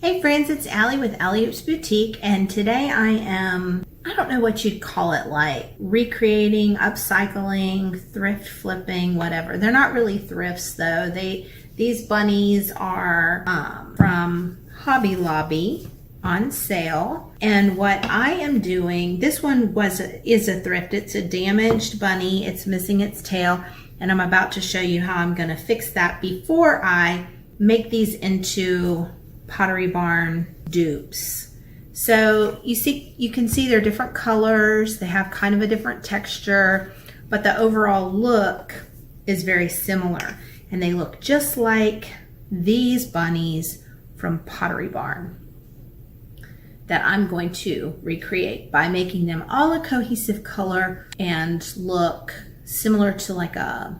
Hey friends, it's Allie with Dupes Boutique, and today I don't know what you'd call it, like recreating, upcycling, thrift flipping, whatever. They're not really thrifts though. These bunnies are from Hobby Lobby on sale. And what I am doing, this one is a thrift. It's a damaged bunny. It's missing its tail, and I'm about to show you how I'm going to fix that before I make these into Pottery Barn dupes. So you can see they're different colors. They have kind of a different texture, but the overall look is very similar. And they look just like these bunnies from Pottery Barn that I'm going to recreate by making them all a cohesive color and look similar to like a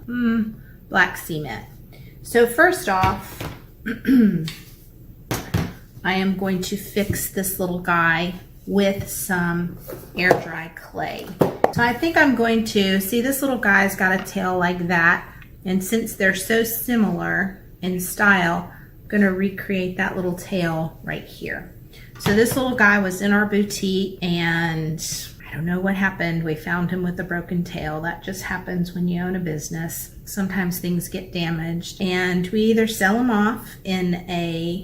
black cement. So first off, I am going to fix this little guy with some air dry clay. So I think I'm going to, see this little guy's got a tail like that, and since they're so similar in style, I'm going to recreate that little tail right here. So this little guy was in our boutique, and I don't know what happened. We found him with a broken tail. That just happens when you own a business. Sometimes things get damaged, and we either sell them off in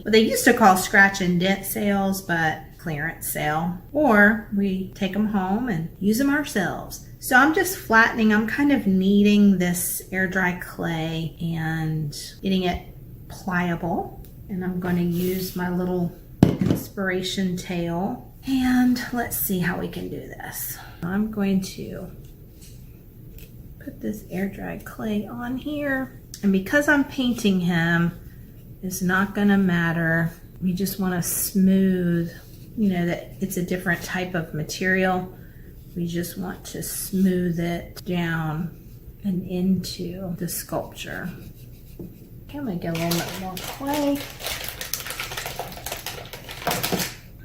what they used to call scratch and dent sales, but clearance sale, or we take them home and use them ourselves. So I'm just flattening, I'm kind of kneading this air dry clay and getting it pliable. And I'm going to use my little inspiration tail. And let's see how we can do this. I'm going to put this air dried clay on here. And because I'm painting him, it's not gonna matter. We just wanna smooth, you know, that it's a different type of material. We just want to smooth it down and into the sculpture. Okay, I'm gonna get a little bit more clay.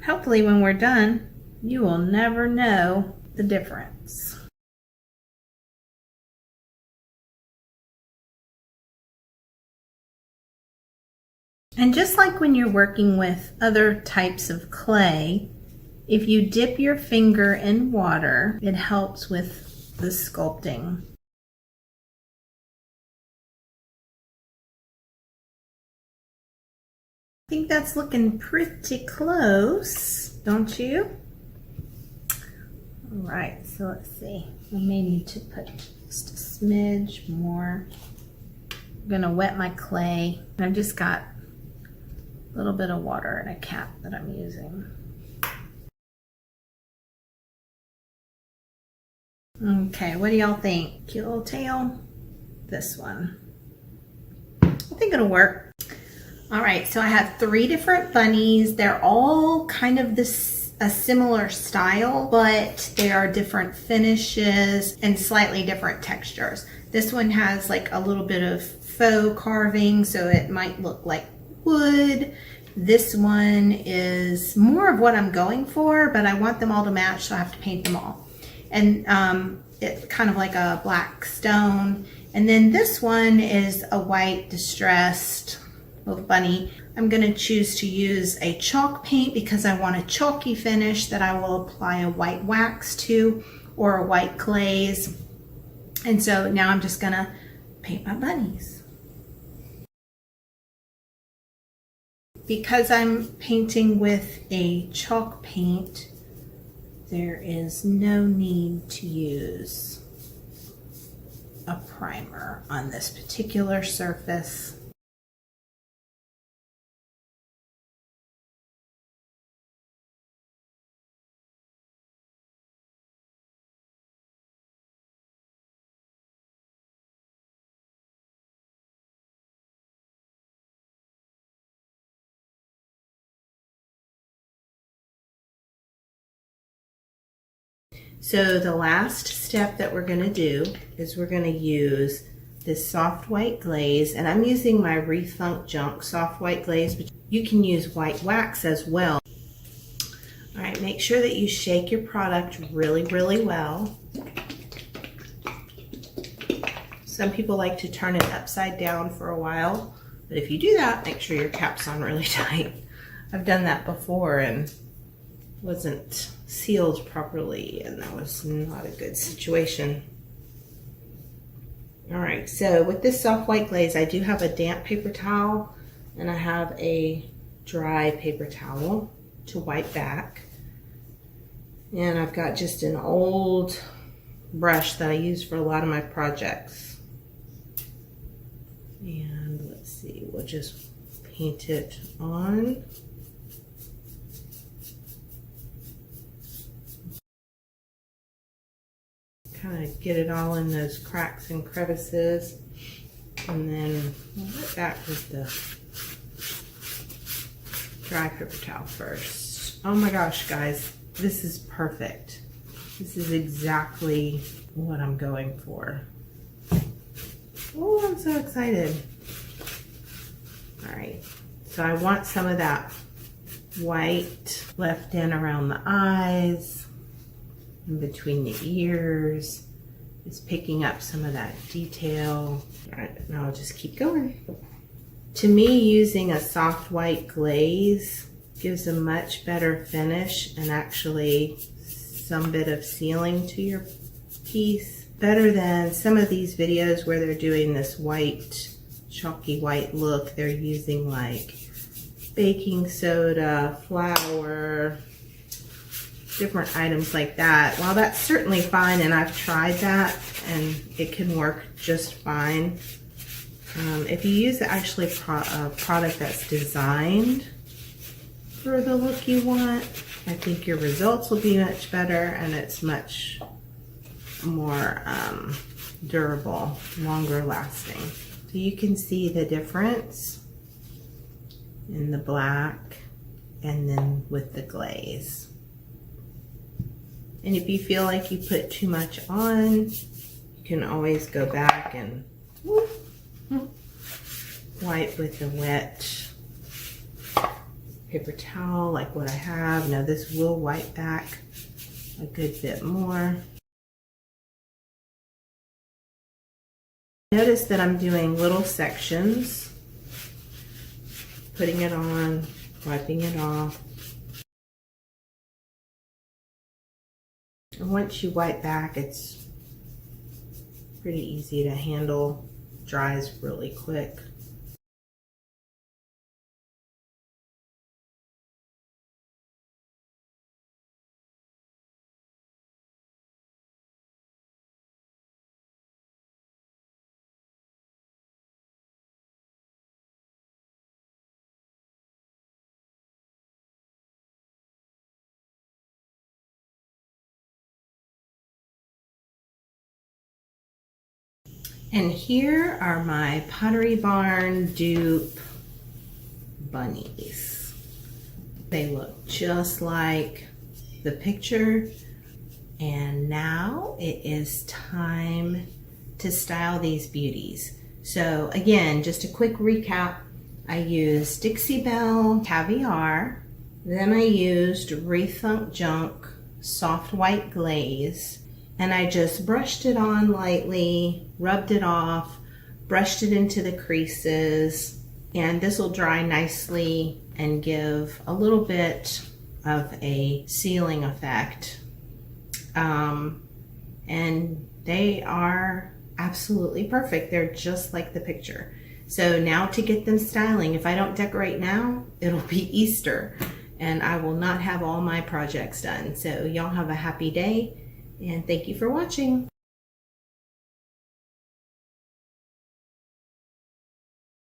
Hopefully when we're done, you will never know the difference. And just like when you're working with other types of clay, if you dip your finger in water, it helps with the sculpting. I think that's looking pretty close, don't you? All right, so let's see. I may need to put just a smidge more. I'm gonna wet my clay. I've just got a little bit of water and a cap that I'm using. Okay, what do y'all think? Cute little tail? This one. I think it'll work. All right, so I have 3 different bunnies. They're all kind of a similar style, but they are different finishes and slightly different textures. This one has like a little bit of faux carving, so it might look like wood. This one is more of what I'm going for, but I want them all to match, so I have to paint them all. And it's kind of like a black stone. And then this one is a white distressed little bunny. I'm going to choose to use a chalk paint because I want a chalky finish that I will apply a white wax to, or a white glaze. And so now I'm just going to paint my bunnies. Because I'm painting with a chalk paint, there is no need to use a primer on this particular surface. So the last step that we're going to do is we're going to use this soft white glaze, and I'm using my Rethunk Junk soft white glaze, but you can use white wax as well. All right, make sure that you shake your product really, really well. Some people like to turn it upside down for a while, but if you do that, make sure your cap's on really tight. I've done that before and wasn't sealed properly, and that was not a good situation. All right, so with this soft white glaze, I do have a damp paper towel and I have a dry paper towel to wipe back. And I've got just an old brush that I use for a lot of my projects. And let's see, we'll just paint it on. Kind of get it all in those cracks and crevices, and then we'll wet back with the dry paper towel first. Oh my gosh, guys, this is perfect. This is exactly what I'm going for. Oh, I'm so excited. All right, so I want some of that white left in around the eyes, in between the ears. It's picking up some of that detail. All right, now I'll just keep going. To me, using a soft white glaze gives a much better finish and actually some bit of sealing to your piece. Better than some of these videos where they're doing this white, chalky white look. They're using like baking soda, flour, different items like that. While that's certainly fine, and I've tried that and it can work just fine, if you use actually a product that's designed for the look you want, I think your results will be much better and it's much more durable, longer lasting. So you can see the difference in the black and then with the glaze. And if you feel like you put too much on, you can always go back and wipe with the wet paper towel like what I have. Now this will wipe back a good bit more. Notice that I'm doing little sections, putting it on, wiping it off. And once you wipe back, it's pretty easy to handle, dries really quick. And here are my Pottery Barn dupe bunnies. They look just like the picture. And now it is time to style these beauties. So again, just a quick recap. I used Dixie Belle Caviar. Then I used Rethunk Junk Soft White Glaze. And I just brushed it on lightly, rubbed it off, brushed it into the creases, and this will dry nicely and give a little bit of a sealing effect. And they are absolutely perfect. They're just like the picture. So now to get them styling, if I don't decorate now, it'll be Easter and I will not have all my projects done. So y'all have a happy day. And thank you for watching.